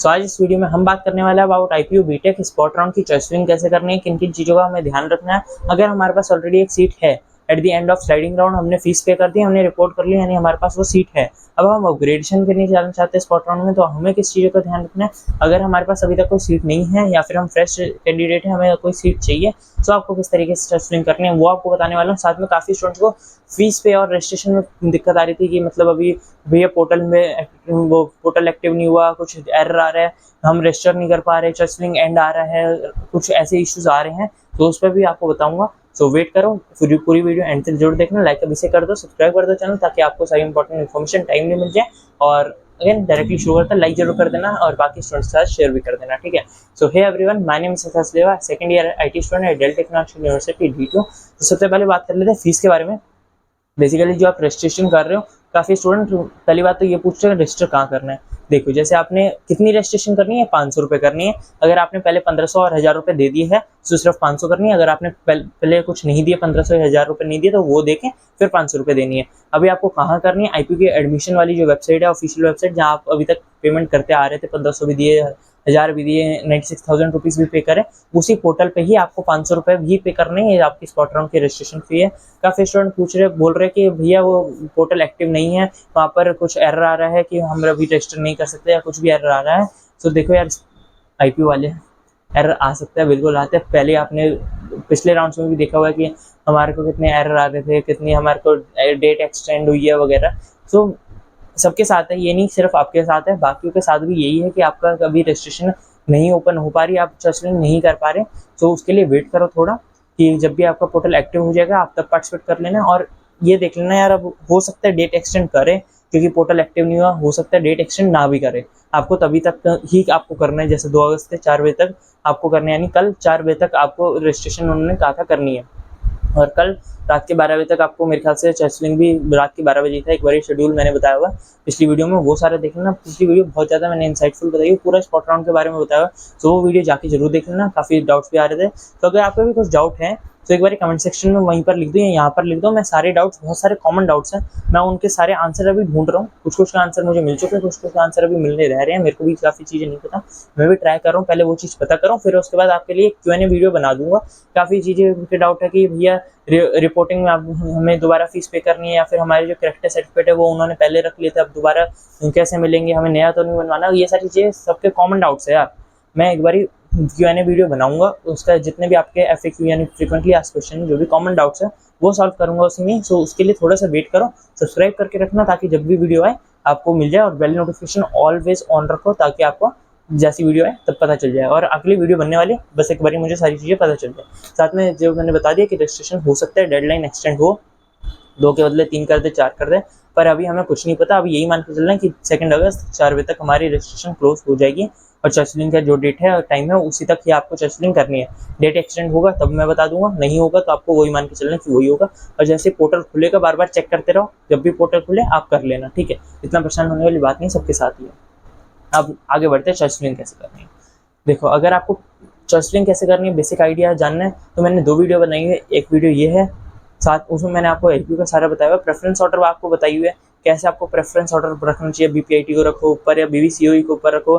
सो आज इस वीडियो में हम बात करने वाले हैं about IPU BTech spot round की चॉइसिंग कैसे करनी है, किन किन चीज़ों का हमें ध्यान रखना है। अगर हमारे पास ऑलरेडी एक सीट है, at the end of sliding round हमने फीस पे कर दी, हमने रिपोर्ट कर ली, यानी हमारे पास वो सीट है। अब हम अपग्रेडेशन करने जाना चाहते हैं स्पॉट राउंड में, तो हमें किस चीज़ों का ध्यान रखना है। अगर हमारे पास अभी तक कोई सीट नहीं है या फिर हम फ्रेश कैंडिडेट हैं, हमें कोई सीट चाहिए, तो आपको किस तरीके से चॉइसिंग करनी है वो आपको बताने वाला हूँ। साथ में काफ़ी स्टूडेंट्स को फीस पे और रजिस्ट्रेशन में दिक्कत आ रही थी कि मतलब अभी भैया पोर्टल में वो पोर्टल एक्टिव नहीं हुआ, कुछ एरर आ रहा है, हम रजिस्टर नहीं कर पा रहे, चॉइसिंग एंड आ रहा है, कुछ ऐसे इश्यूज आ रहे हैं, तो उस पर भी आपको बताऊंगा। सो वेट करो, फिर पूरी वीडियो एंड तक जरूर देखना। लाइक अभी से कर दो, सब्सक्राइब कर दो चैनल, ताकि आपको सारी इंपॉर्टेंट इन्फॉर्मेशन टाइमली मिल जाए। और अगेन डायरेक्टली शुरू करता है, लाइक जरूर कर देना और बाकी स्टूडेंट्स के साथ शेयर भी कर देना, ठीक है। So hey everyone, my name is ससलेवा, second year IT student at Delta Technological University D2। तो सबसे पहले बात कर लेते हैं फीस के बारे में। बेसिकली जो आप रजिस्ट्रेशन कर रहे हो, काफ़ी स्टूडेंट पहली बात तो ये पूछते हैं रजिस्टर कहाँ करना है। देखो, जैसे आपने कितनी रजिस्ट्रेशन करनी है, 500 रुपये करनी है। अगर आपने पहले 1500 और 1000 रुपये दे दिए है तो सिर्फ 500 करनी है। अगर आपने पहले कुछ नहीं दिए, 1500 या 1000 रुपये नहीं दिए, तो वो देके फिर 500 रुपये देनी है। अभी आपको कहाँ करनी है, आईपीयू की एडमिशन वाली जो वेबसाइट है, ऑफिशियल वेबसाइट, जहाँ आप अभी तक पेमेंट करते आ रहे थे, 1500 भी दिए, 1000 भी दिए, 96,000 रुपीज़ भी पे करें, उसी पोर्टल पे ही आपको 500 रुपये भी पे करने हैं। ये आपकी स्पॉट राउंड की रजिस्ट्रेशन फी है। काफ़ी स्टूडेंट पूछ रहे, बोल रहे कि भैया वो पोर्टल एक्टिव नहीं है, वहाँ पर कुछ एरर आ रहा है कि हम अभी रजिस्टर नहीं कर सकते, या कुछ भी एरर आ रहा है। तो देखो यार, आईपीयू वाले एरर आ सकता है, बिल्कुल आते हैं। पहले आपने पिछले राउंड्स में भी देखा हुआ है कि हमारे को कितने एरर आ रहे थे, कितनी हमारे को डेट एक्सटेंड हुई है वगैरह। तो सबके साथ है, ये नहीं सिर्फ आपके साथ है, बाकियों के साथ भी यही है कि आपका कभी रजिस्ट्रेशन नहीं ओपन हो पा रही, आप चॉइसिंग नहीं कर पा रहे। तो उसके लिए वेट करो थोड़ा, कि जब भी आपका पोर्टल एक्टिव हो जाएगा आप तब पार्टिसिपेट कर लेना। और ये देख लेना यार, अब हो सकता है डेट एक्सटेंड करे, क्योंकि पोर्टल एक्टिव नहीं हुआ, हो सकता है डेट एक्सटेंड ना भी करे। आपको तभी तक ही आपको करना है, जैसे 2 अगस्त से 4 बजे तक आपको करना है, यानी कल 4 बजे तक आपको रजिस्ट्रेशन उन्होंने कहा था करनी है। और कल रात के 12 बजे तक आपको, मेरे ख्याल से चॉइसिंग भी रात के 12 बजे था, एक बार शेड्यूल मैंने बताया हुआ पिछली वीडियो में, वो सारे देख लेना। पिछली वीडियो बहुत ज़्यादा मैंने इंसाइटफुल बताई, पूरा स्पॉट राउंड के बारे में बताया हुआ, तो वो वीडियो जाके जरूर देख लेना। काफ़ी डाउट्स भी आ रहे थे, तो अगर आपको भी कुछ डाउट है तो एक बार कमेंट सेक्शन में वहीं पर लिख दो या यहाँ पर लिख दो। मैं सारे डाउट्स, बहुत सारे कॉमन डाउट्स हैं, मैं उनके सारे आंसर अभी ढूंढ रहा हूँ। कुछ कुछ का आंसर मुझे मिल चुके हैं, कुछ कुछ का आंसर अभी मिलने रह रहे हैं। मेरे को भी काफ़ी चीज़ें नहीं पता, मैं भी ट्राई कर रहा हूँ, पहले वो चीज़ पता करूँ, फिर उसके बाद आपके लिए Q&A वीडियो बना दूंगा। काफ़ी चीज़ें के डाउट है कि भैया रिपोर्टिंग में हमें दोबारा फीस पे करनी है, या फिर हमारे जो करेक्टर सर्टिफिकेट है वो उन्होंने पहले रख लिए थे, अब दोबारा कैसे मिलेंगे, हमें नया तो नहीं बनवाना। ये सारी चीज़ें सबके कॉमन डाउट्स है यार। मैं एक बारी Q&A वीडियो बनाऊंगा, उसका जितने भी आपके FAQ यानी फ्रीक्वेंटली आस्क्ड क्वेश्चन, जो भी कॉमन डाउट्स है वो सॉल्व करूंगा उसी में। सो उसके लिए थोड़ा सा वेट करो, सब्सक्राइब करके रखना, ताकि जब भी वीडियो आए आपको मिल जाए, और बेल नोटिफिकेशन ऑलवेज ऑन रखो, ताकि आपको जैसी वीडियो है तब पता चल जाए। और अगली वीडियो बनने वाली है, बस एक बार मुझे सारी चीज़ें पता चल जाए। साथ में जो मैंने बता दिया कि रजिस्ट्रेशन हो सकता है डेडलाइन एक्सटेंड हो, 2 के बदले 3 कर दे, 4 कर दे, पर अभी हमें कुछ नहीं पता। अभी यही मान के चल रहे हैं कि 2 अगस्त 4 बजे तक हमारी रजिस्ट्रेशन क्लोज हो जाएगी, और चॉइसिंग का जो डेट है और टाइम है उसी तक ही आपको चॉइसिंग करनी है। डेट एक्सटेंड होगा तब मैं बता दूंगा, नहीं होगा तो आपको वही मान के चलना कि वही होगा। और जैसे पोर्टल खुलेगा बार बार चेक करते रहो, जब भी पोर्टल खुले आप कर लेना, ठीक है। इतना परेशान होने वाली बात नहीं, सबके साथ ही है। अब आगे बढ़ते हैं, चॉइसिंग कैसे करनी है। देखो, अगर आपको चॉइसिंग कैसे करनी है बेसिक आइडिया जानना है, तो मैंने 2 वीडियो बनाई है। एक वीडियो ये है, साथ उसमें मैंने आपको एलपीयू का सारा बताया हुआ। प्रेफरेंस ऑर्डर आपको बताई हुई है, कैसे आपको प्रेफरेंस ऑर्डर रखना चाहिए। बीपीआईटी को रखो ऊपर, या बीवीसीओई के ऊपर रखो,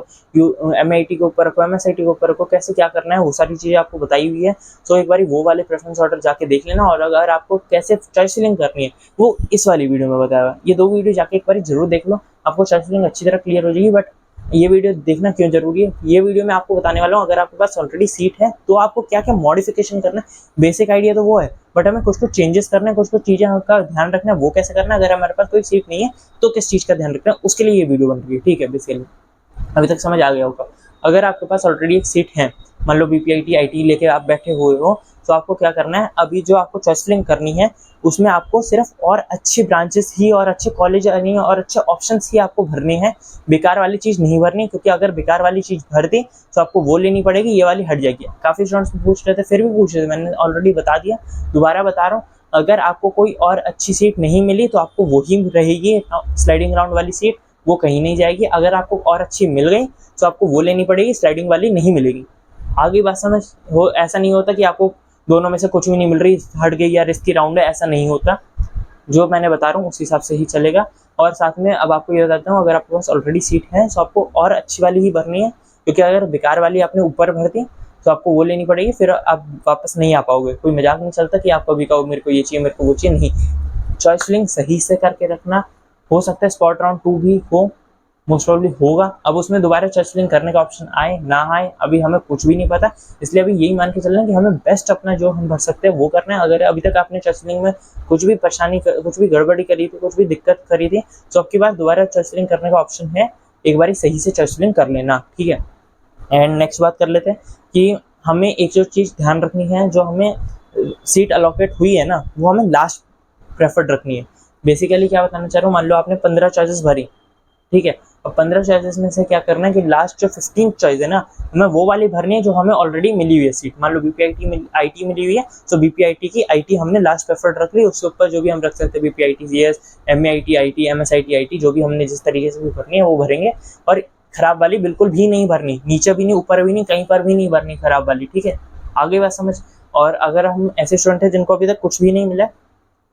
एमआईटी के ऊपर रखो, एमएसआईटी के ऊपर रखो, कैसे क्या करना है वो सारी चीज़ें आपको बताई हुई है। तो एक बार वो वाले प्रेफरेंस ऑर्डर जाके देख लेना। और अगर आपको कैसे चॉइसिंग करनी है वो इस वाली वीडियो में बताया हुआ है। ये 2 वीडियो जाके एक बार जरूर देख लो, आपको चॉइसिंग अच्छी तरह क्लियर हो जाएगी। बट ये वीडियो देखना क्यों जरूरी है, ये वीडियो में आपको बताने वाला हूँ, अगर आपके पास ऑलरेडी सीट है तो आपको क्या क्या मॉडिफिकेशन करना है। बेसिक आइडिया तो वो है, बट हमें कुछ कुछ चेंजेस करना है, कुछ कुछ चीज़ें का ध्यान रखना है, वो कैसे करना है। अगर हमारे पास कोई सीट नहीं है तो किस चीज़ का ध्यान रखना है, उसके लिए ये वीडियो बन रही है, ठीक है। बेसिकली अभी तक समझ आ गया होगा। अगर आपके पास ऑलरेडी एक सीट है, मान लो बीपीआईटी आईटी लेके आप बैठे हुए हो, तो आपको क्या करना है, अभी जो आपको चॉइसिंग करनी है उसमें आपको सिर्फ और अच्छी ब्रांचेस ही और अच्छे कॉलेज और अच्छे ऑप्शंस ही आपको भरने हैं, बेकार वाली चीज़ नहीं भरनी। क्योंकि अगर बेकार वाली चीज़ भर दी तो आपको वो लेनी पड़ेगी, ये वाली हट जाएगी। काफ़ी स्टूडेंट्स पूछ रहे थे, फिर भी पूछ रहे थे, मैंने ऑलरेडी बता दिया, दोबारा बता रहा हूँ। अगर आपको कोई और अच्छी सीट नहीं मिली तो आपको वही रहेगी, स्लाइडिंग राउंड वाली सीट, वो कहीं नहीं जाएगी। अगर आपको और अच्छी मिल गई तो आपको वो लेनी पड़ेगी, स्लाइडिंग वाली नहीं मिलेगी। आगे बात समझ हो, ऐसा नहीं होता कि आपको दोनों में से कुछ भी नहीं मिल रही, हट गई या रिस्की राउंड है, ऐसा नहीं होता। जो मैंने बता रहा हूँ उस हिसाब से ही चलेगा। और साथ में अब आपको ये बताता हूँ, अगर आपके पास ऑलरेडी सीट है तो आपको और अच्छी वाली ही भरनी है, क्योंकि अगर बेकार वाली आपने ऊपर भर दी तो आपको वो लेनी पड़ेगी, फिर आप वापस नहीं आ पाओगे। कोई मजाक नहीं चलता कि आप कभी कहो मेरे को ये चाहिए मेरे को वो चाहिए, नहीं। चॉइस फिलिंग सही से करके रखना। हो सकता है स्पॉट राउंड 2 भी हो, मोस्ट प्रॉब्ली होगा। अब उसमें दोबारा चॉइस फिलिंग करने का ऑप्शन आए ना आए अभी हमें कुछ भी नहीं पता, इसलिए अभी यही मान के चल रहे हैं कि हमें बेस्ट अपना जो हम भर सकते हैं वो करना है। अगर अभी तक आपने चॉइस फिलिंग में कुछ भी परेशानी कुछ भी गड़बड़ी करी थी, कुछ भी दिक्कत करी थी, तो अब की बार दोबारा चॉइस फिलिंग करने का ऑप्शन है, एक बार सही से चॉइस फिलिंग कर लेना, ठीक है। एंड नेक्स्ट बात कर लेते हैं कि हमें एक जो चीज़ ध्यान रखनी है, जो हमें सीट अलॉकेट हुई है ना, वो हमें लास्ट प्रेफर्ड रखनी है। बेसिकली क्या बताना चाह रहा हूँ, मान लो आपने 15 चॉइसेस भरी, ठीक है, और 15 चॉइसेस में से क्या करना है कि लास्ट जो 15 चॉइस है ना, हमें वो वाली भरनी है जो हमें ऑलरेडी मिली हुई है सीट। मान लो बीपीआईटी आईटी मिली हुई है, तो बीपीआईटी की आईटी हमने लास्ट प्रेफर्ड रख ली, उसके ऊपर जो भी हम रख सकते हैं बीपीआईटी सीएस, एमएआईटी आईटी, एमएसआईटी आईटी, जो भी हमने जिस तरीके से भी भरनी है वो भरेंगे। और खराब वाली बिल्कुल भी नहीं भरनी, नीचे भी नहीं, ऊपर भी नहीं, कहीं पर भी नहीं भरनी खराब वाली, ठीक है। आगे बात समझ। और अगर हम ऐसे स्टूडेंट हैं जिनको अभी तक कुछ भी नहीं मिला,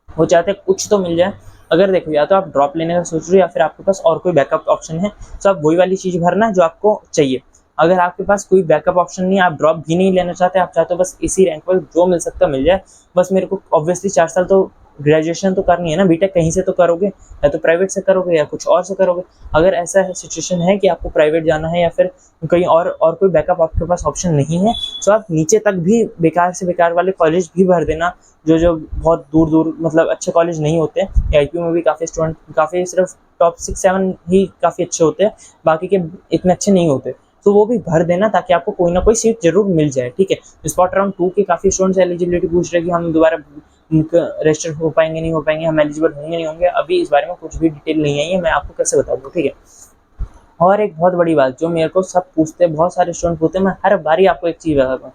वो चाहते हैं कुछ तो मिल जाए। अगर देखो, या तो आप ड्रॉप लेने का सोच रहे हो या फिर आपके पास और कोई बैकअप ऑप्शन है, तो आप वही वाली चीज़ भरना है जो आपको चाहिए। अगर आपके पास कोई बैकअप ऑप्शन नहीं है, आप ड्रॉप भी नहीं लेना चाहते, आप चाहते हो बस इसी रैंक पर जो मिल सकता मिल जाए, बस मेरे को ऑब्वियसली 4 साल तो ग्रेजुएशन तो करनी है ना, बीटेक कहीं से तो करोगे, या तो प्राइवेट से करोगे या कुछ और से करोगे। अगर ऐसा सिचुएशन है कि आपको प्राइवेट जाना है या फिर कहीं और कोई बैकअप आपके पास ऑप्शन नहीं है, तो आप नीचे तक भी बेकार से बेकार वाले कॉलेज भी भर देना, जो बहुत दूर दूर मतलब अच्छे कॉलेज नहीं होते। आईपीयू में भी काफ़ी स्टूडेंट, काफ़ी सिर्फ टॉप 6-7 ही काफ़ी अच्छे होते हैं, बाकी के इतने अच्छे नहीं होते, तो वो भी भर देना ताकि आपको कोई ना कोई सीट जरूर मिल जाए, ठीक है। स्पॉट राउंड 2 के काफ़ी स्टूडेंट्स एलिजिबिलिटी पूछ रहे हैं कि हम दोबारा रजिस्टर हो पाएंगे नहीं हो पाएंगे, हम एलिजिबल होंगे नहीं होंगे, अभी इस बारे में कुछ भी डिटेल नहीं आई है, मैं आपको कैसे बता दूँ, ठीक है। और एक बहुत बड़ी बात जो मेरे को सब पूछते हैं, बहुत सारे स्टूडेंट पूछते हैं, मैं हर बारी आपको एक चीज़ बताता हूँ।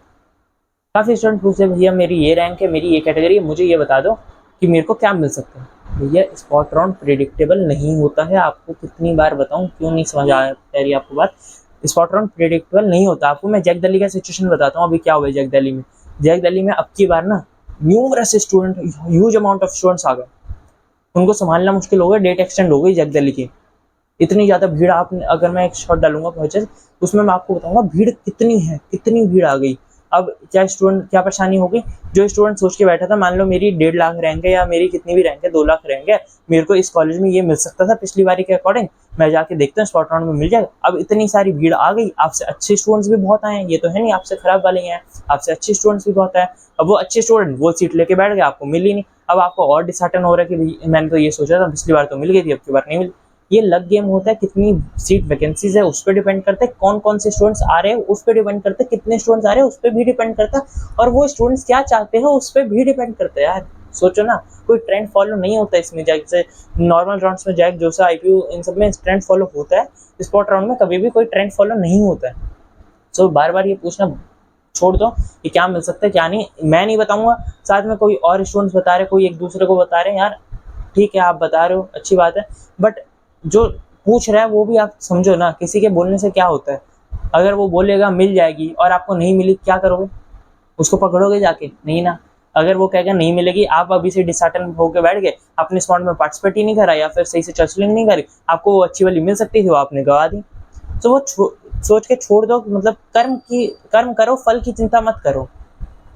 काफ़ी स्टूडेंट पूछते हैं भैया मेरी ये रैंक है, मेरी ये कैटेगरी है, मुझे ये बता दो कि मेरे को क्या मिल सकता है। भैया स्पॉट राउंड प्रेडिक्टेबल नहीं होता है, आपको कितनी बार बताऊं, क्यों नहीं समझ आ रही आपको बात। स्पॉट राउंड प्रेडिक्टेबल नहीं होता। आपको मैं जैक दिल्ली का सिचुएशन बताता हूँ, अभी क्या हुआ जैक दिल्ली में। जैक दिल्ली में अब की बार ना numerous student, huge amount of students आ गए, उनको संभालना मुश्किल हो गया, डेट एक्सटेंड हो गई जैक दिल्ली की। इतनी ज़्यादा भीड़, आप अगर मैं एक शॉट डालूंगा परचेज, उसमें मैं आपको बताऊंगा भीड़ कितनी है, कितनी भीड़ आ गई। अब क्या स्टूडेंट, क्या परेशानी होगी, जो स्टूडेंट सोच के बैठा था, मान लो मेरी 1.5 लाख रैंक है या मेरी कितनी भी रैंक है, 2 लाख रैंक है, मेरे को इस कॉलेज में ये मिल सकता था पिछली बारी के अकॉर्डिंग, मैं जाके देखता हूँ स्पॉट राउंड में मिल जाएगा। अब इतनी सारी भीड़ आ गई, आपसे अच्छे स्टूडेंट्स भी बहुत आए हैं, ये तो है नहीं आपसे खराब वाले हैं, आपसे अच्छे स्टूडेंट्स भी बहुत आए। अब वो अच्छे स्टूडेंट वो सीट लेके बैठ गए, आपको मिली नहीं। अब आपको और डिसहार्टन हो रहा है कि मैंने तो ये सोचा था पिछली बार तो मिल गई थी, अब की बार नहीं मिली। ये लग गेम होता है, कितनी सीट वैकेंसीज है उस पर डिपेंड करता है, कौन कौन से स्टूडेंट्स आ रहे हैं उस पर डिपेंड करता है, कितने स्टूडेंट्स आ रहे हैं उस पर भी डिपेंड करता है, और वो स्टूडेंट्स क्या चाहते हैं उस पर भी डिपेंड करता है। यार सोचो ना, कोई ट्रेंड फॉलो नहीं होता इसमें, जैसे नॉर्मल राउंड्स में जैक जोसा आईपीयू इन सब में ट्रेंड फॉलो होता है, स्पॉट राउंड में कभी भी कोई ट्रेंड फॉलो नहीं होता है। सो बार बार ये पूछना छोड़ दो कि क्या मिल सकता है क्या नहीं, मैं नहीं बताऊंगा, साथ में कोई और स्टूडेंट्स बता रहे, कोई एक दूसरे को बता रहे हैं, यार ठीक है आप बता रहे हो अच्छी बात है, बट जो पूछ रहा है वो भी आप समझो ना, किसी के बोलने से क्या होता है। अगर वो बोलेगा मिल जाएगी और आपको नहीं मिली, क्या करोगे, उसको पकड़ोगे जाके, नहीं ना। अगर वो कहेगा नहीं मिलेगी, आप अभी से डिसहार्टन होकर बैठ गए, अपने स्पॉट में पार्टिसिपेट ही नहीं करा या फिर सही से चर्चलिंग नहीं करी, आपको वो अच्छी वाली मिल सकती थी, वो आपने गवा दी, तो वो सोच के छोड़ दो। मतलब कर्म करो, फल की चिंता मत करो।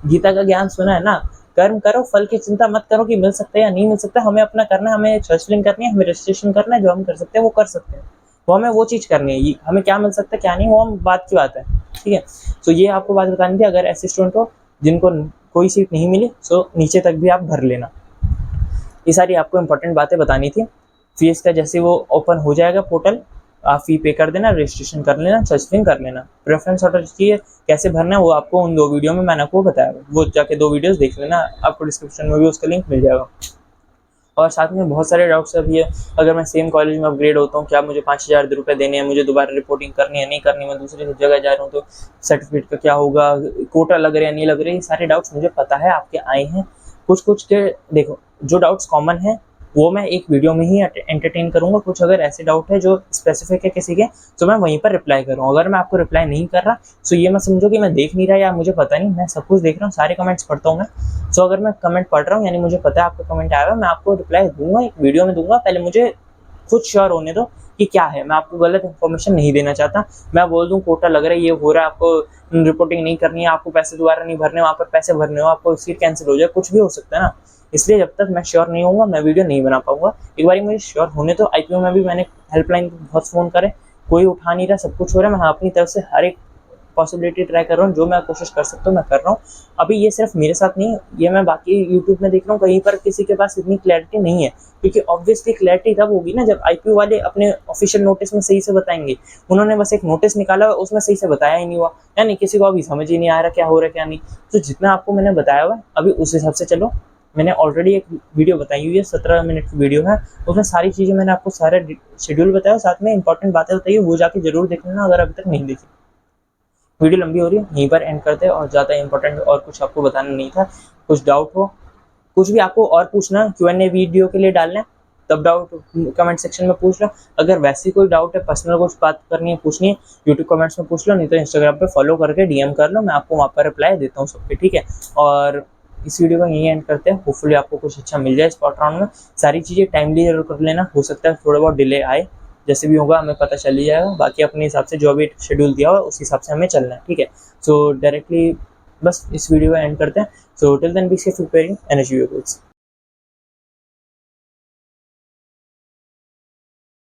गीता का ज्ञान सुना है ना, कर्म करो, फल की चिंता मत करो कि मिल सकता है या नहीं मिल सकता। हमें अपना करना है, हमें चर्चलिंग करनी है, हमें रजिस्ट्रेशन करना है, जो हम कर सकते हैं वो कर सकते हैं, वो हमें वो चीज़ करनी है। हमें क्या मिल सकता है क्या नहीं, वो हम बात की बात है, ठीक है। तो ये आपको बात बतानी थी, अगर ऐसे स्टूडेंट हो जिनको कोई सीट नहीं मिली, तो नीचे तक भी आप भर लेना। ये सारी आपको इंपॉर्टेंट बातें बतानी थी। फीस का जैसे वो ओपन हो जाएगा पोर्टल, आप फी पे कर देना, रजिस्ट्रेशन कर लेना, चर्चलिंग कर लेना। प्रेफरेंस ऑर्डर चाहिए कैसे भरना है वो आपको उन 2 वीडियो में मैंने आपको बताया, वो जाके 2 वीडियोस देख लेना, आपको डिस्क्रिप्शन में भी उसका लिंक मिल जाएगा। और साथ में बहुत सारे डाउट्स अभी है, अगर मैं सेम कॉलेज में अपग्रेड होता हूँ, क्या मुझे 5,000 रुपये देने हैं, मुझे दोबारा रिपोर्टिंग करनी है नहीं करनी, मैं दूसरी जगह जा रहा हूँ तो सर्टिफिकेट का क्या होगा, कोटा लग रहा है नहीं लग रहा है, ये सारे डाउट्स मुझे पता है आपके आए हैं। कुछ के देखो, जो डाउट्स कॉमन है वो मैं एक वीडियो में ही एंटरटेन करूंगा, कुछ अगर ऐसे डाउट है जो स्पेसिफिक है किसी के, तो मैं वहीं पर रिप्लाई कर रहा हूँ। अगर मैं आपको रिप्लाई नहीं कर रहा, तो ये मैं समझो कि मैं देख नहीं रहा या मुझे पता नहीं, मैं सब कुछ देख रहा हूँ, सारे कमेंट्स पढ़ता हूँ मैं। सो अगर मैं कमेंट पढ़ रहा हूँ यानी मुझे पता है आपका कमेंट आया हुआ, मैं आपको रिप्लाई दूंगा, एक वीडियो में दूंगा। पहले मुझे खुद श्योर होने दो कि क्या है। मैं आपको गलत इन्फॉर्मेशन नहीं देना चाहता। मैं बोल दूं कोटा लग रहा है, ये हो रहा है, आपको रिपोर्टिंग नहीं करनी है, आपको पैसे दोबारा नहीं भरने, वहाँ पर पैसे भरने हो, आपको सीट कैंसिल हो जाए, कुछ भी हो सकता है ना। इसलिए जब तक मैं श्योर नहीं होऊंगा मैं वीडियो नहीं बना पाऊंगा। एक बार मुझे श्योर होने तो आईपीओ में भी मैंने हेल्पलाइन बहुत फ़ोन करे, कोई उठा नहीं रहा, सब कुछ हो रहा है। मैं अपनी तरफ से हर एक पॉसिबिलिटी ट्राई कर रहा हूँ, जो मैं कोशिश कर सकता हूँ मैं कर रहा हूँ। अभी ये सिर्फ मेरे साथ नहीं, ये मैं बाकी यूट्यूब में देख रहा हूँ, कहीं पर किसी के पास इतनी क्लैरिटी नहीं है, क्योंकि ऑब्वियसली क्लैरिटी तब होगी ना जब आईपीओ वाले अपने ऑफिशियल नोटिस में सही से बताएंगे। उन्होंने बस एक नोटिस निकाला हुआ, उसमें सही से बताया ही नहीं हुआ, यानी किसी को अभी समझ ही नहीं आ रहा क्या हो रहा है क्या नहीं। तो जितना आपको मैंने बताया हुआ है अभी उस हिसाब से चलो। मैंने ऑलरेडी एक वीडियो बताई हुई है, 17 मिनट की वीडियो है, उसमें सारी चीज़ें मैंने आपको सारे शेड्यूल बताया, साथ में इंपॉर्टेंट बातें बताई, वो जाके जरूर देख लेना अगर अभी तक नहीं देखी। वीडियो लंबी हो रही है, यहीं पर एंड करते हैं, और ज़्यादा इंपॉर्टेंट और कुछ आपको बताना नहीं था। कुछ डाउट हो, कुछ भी आपको और पूछना Q&A वीडियो के लिए डालना है, तब डाउट कमेंट सेक्शन में पूछ लो। अगर वैसी कोई डाउट है, पर्सनल कुछ बात करनी है, पूछनी है, यूट्यूब कमेंट्स में पूछ लो, नहीं तो इंस्टाग्राम पे फॉलो करके DM कर लो, मैं आपको वहाँ पर रिप्लाई देता हूँ सब पे, ठीक है। और इस वीडियो को यहीं एंड करते हैं। होपफुली आपको कुछ अच्छा मिल जाए स्पॉट राउंड में। सारी चीज़ें टाइमली जरूर कर लेना, हो सकता है थोड़ा बहुत डिले आए, जैसे भी होगा हमें पता चल ही जाएगा। बाकी अपने हिसाब से जो भी शेड्यूल दिया हुआ उस हिसाब से हमें चलना है, ठीक है। सो डायरेक्टली बस इस वीडियो को एंड करते हैं। So till then be safe preparing energy goals.